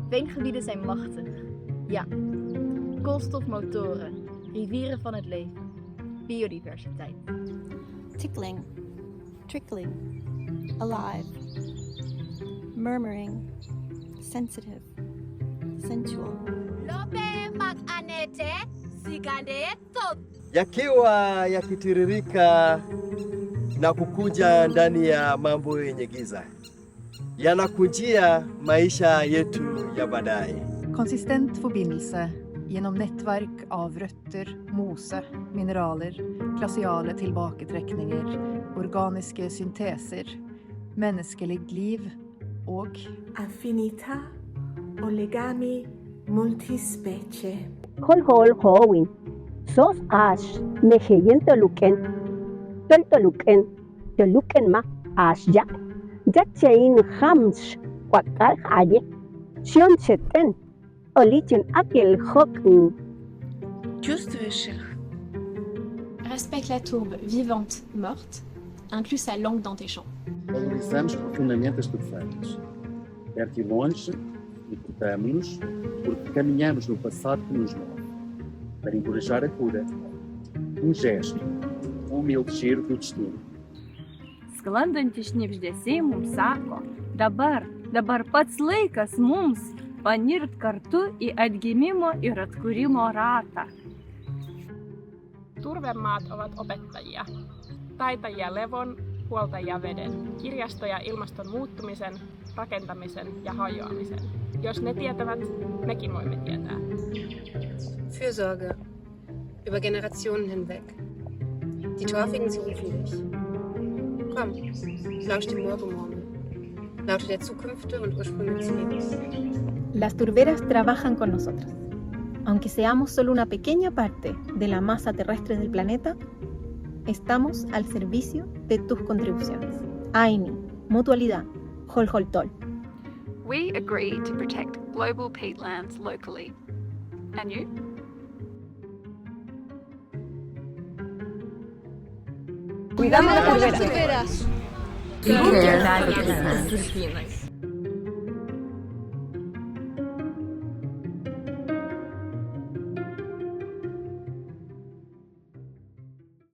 Veengebieden zijn machtig. Ja, koolstofmotoren, rivieren van het leven, biodiversiteit. Tickling, trickling, alive, murmuring, sensitive, sensual. Yakiwa yakitiririka na kukuja ndani ya mambo yenye giza, yanakujia maisha yetu ya baadaye. Konsistent forbindelse genom nätverk av røtter, mose, mineraler, glaciale tilbaketrekninger, organiske synteser, menneskelig liv og Affinità o legami multispecie. Hol howin. Sos ash meheyen toluken ma ash ya. Jachain hams wakal haye. Sion seten. Olichen akil hokn. Respecte la tourbe vivante, morte, inclus sa langue dans tes chants. Valorizamos profundamente as turfeiras, perto e longe, e cortamos-nos porque caminhamos no passado que nos move, para encorajar a cura. Gesto, humilde giro do destino. Sklandantys šnibždesiai mums sako, dabar pats laikas mums panirt kartu į atgimimo ir atkūrimo ratą. Turvemaat ovat opettajia, taitajia levon, huoltajia veden, kirjastoja ilmaston muuttumisen, rakentamisen ja hajoamisen. Jos ne tietävät, mekin voimme tietää. Fürsorge über Generationen hinweg. Die Torfigen, sie rufen dich. Komm, lausch dem Morgenmurmeln. Laute der Zukünfte und Ursprünge des Lebens. Las turberas trabajan con nosotros. Aunque seamos solo una pequeña parte de la masa terrestre del planeta, estamos al servicio de tus contribuciones. Aini, mutualidad, Holholtol. We agree to protect global peatlands locally. And you? Cuidamos las turberas. We care about the